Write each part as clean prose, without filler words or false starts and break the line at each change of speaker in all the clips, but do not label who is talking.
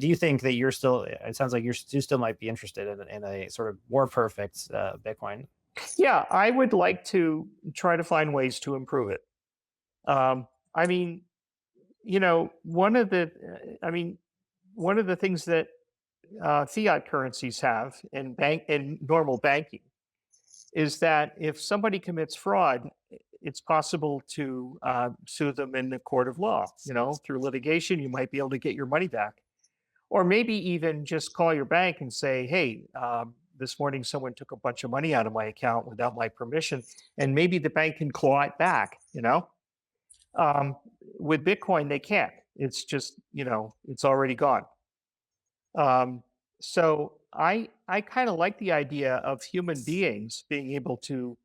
do you think that you're still? It sounds like you still might be interested in a sort of more perfect Bitcoin.
Yeah, I would like to try to find ways to improve it. I mean, one of the, one of the things that fiat currencies have in normal banking is that if somebody commits fraud, it's possible to sue them in the court of law. Through litigation, you might be able to get your money back, or maybe even just call your bank and say, "Hey, this morning someone took a bunch of money out of my account without my permission," and maybe the bank can claw it back. Um, with Bitcoin, they can't. It's just it's already gone. Um, so I kind of like the idea of human beings being able to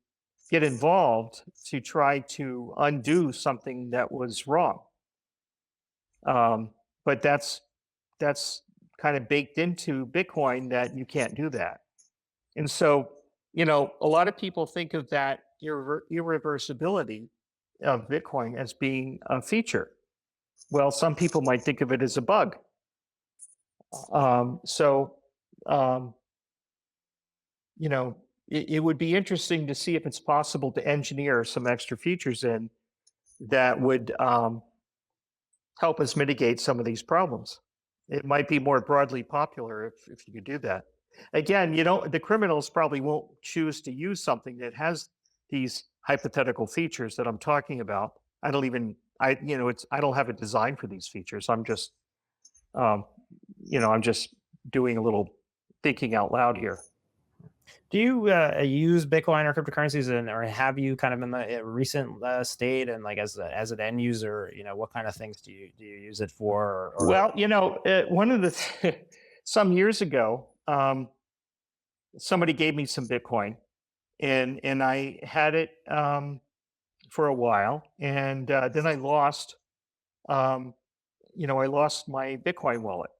get involved to try to undo something that was wrong. But that's kind of baked into Bitcoin that you can't do that. And so, a lot of people think of that irreversibility of Bitcoin as being a feature. Well, some people might think of it as a bug. So, um, it would be interesting to see if it's possible to engineer some extra features in that would help us mitigate some of these problems. It might be more broadly popular if you could do that. Again, the criminals probably won't choose to use something that has these hypothetical features that I'm talking about. I don't even, I don't have a design for these features. Um, I'm just doing a little thinking out loud here.
Do you use Bitcoin or cryptocurrencies, or have you kind of in the recent state, and like as an end user, what kind of things do you use it for?
Well, one of the some years ago, somebody gave me some Bitcoin, and I had it for a while, and then I lost, I lost my Bitcoin wallet,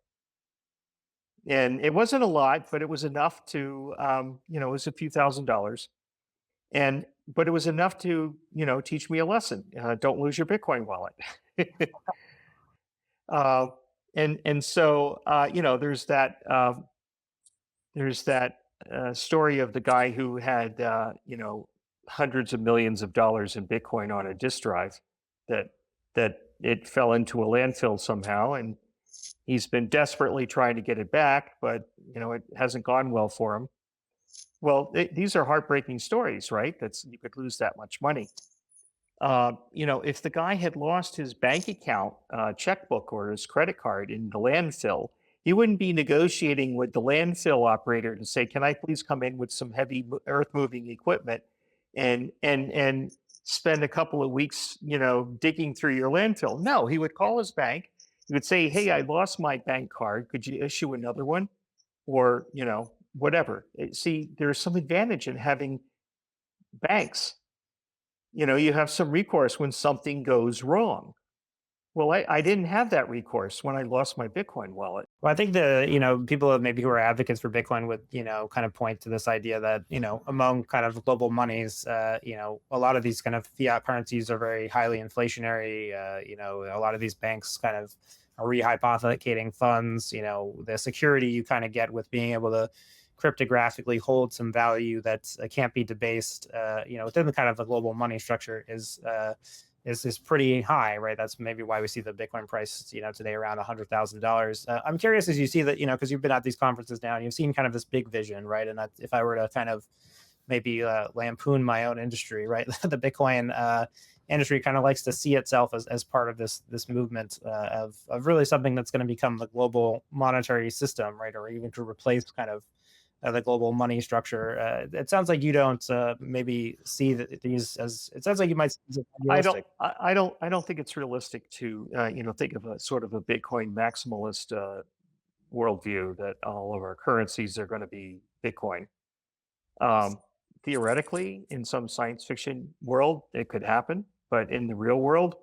and it wasn't a lot, but it was enough to, it was a few $1,000s, but it was enough to, teach me a lesson: don't lose your Bitcoin wallet. uh, and so, there's that story of the guy who had, hundreds of millions of dollars in Bitcoin on a disk drive that it fell into a landfill somehow, and he's been desperately trying to get it back, but it hasn't gone well for him. Well, these are heartbreaking stories, right? You could lose that much money. If the guy had lost his bank account, checkbook, or his credit card in the landfill, he wouldn't be negotiating with the landfill operator to say, "Can I please come in with some heavy earth moving equipment and spend a couple of weeks, digging through your landfill?" No, he would call his bank. He would say, "Hey, I lost my bank card. Could you issue another one?" Or, whatever. See, there's some advantage in having banks. You have some recourse when something goes wrong. Well, I didn't have that recourse when I lost my Bitcoin wallet.
Well, I think people maybe who are advocates for Bitcoin would, kind of point to this idea that, among kind of global monies, a lot of these kind of fiat currencies are very highly inflationary. A lot of these banks kind of are rehypothecating funds. The security you kind of get with being able to cryptographically hold some value that can't be debased, within the kind of the global money structure is pretty high, right? That's maybe why we see the Bitcoin price, today around $100,000. I'm curious, as you see that, because you've been at these conferences now and you've seen kind of this big vision, right? And if I were to kind of maybe lampoon my own industry, right? The Bitcoin industry kind of likes to see itself as part of this movement of really something that's going to become the global monetary system, right? Or even to replace kind of the global money structure. It sounds like you don't maybe see these as. It sounds like you might see these as realistic.
I don't think it's realistic to think of a sort of a Bitcoin maximalist worldview that all of our currencies are going to be Bitcoin. Theoretically, in some science fiction world, it could happen, but in the real world,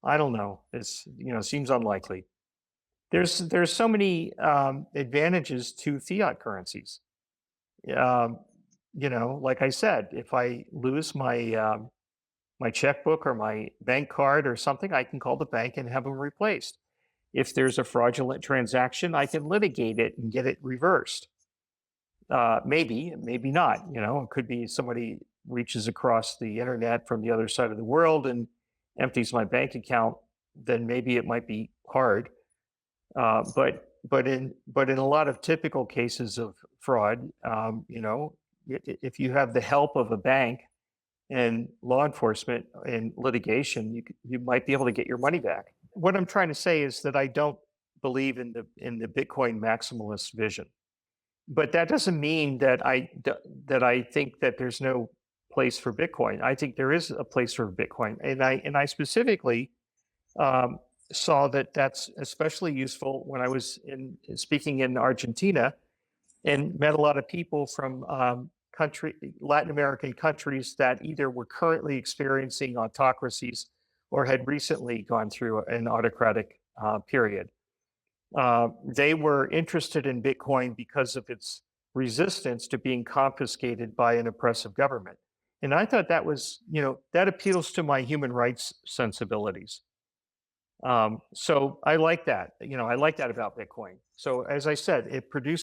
I don't know. It's seems unlikely. There's so many advantages to fiat currencies. Um, like I said, if I lose my checkbook or my bank card or something, I can call the bank and have them replaced. if there's a fraudulent transaction, I can litigate it and get it reversed. Maybe, maybe not. It could be somebody reaches across the internet from the other side of the world and empties my bank account. Then maybe it might be hard. But in a lot of typical cases of fraud, if you have the help of a bank and law enforcement and litigation, you might be able to get your money back. What I'm trying to say is that I don't believe in the Bitcoin maximalist vision, but that doesn't mean that I think that there's no place for Bitcoin. I think there is a place for Bitcoin, and I specifically saw that that's especially useful when I was speaking in Argentina and met a lot of people from Latin American countries that either were currently experiencing autocracies or had recently gone through an autocratic period. They were interested in Bitcoin because of its resistance to being confiscated by an oppressive government. And I thought that was, that appeals to my human rights sensibilities. So I like that. I like that about Bitcoin. So as I said, it produces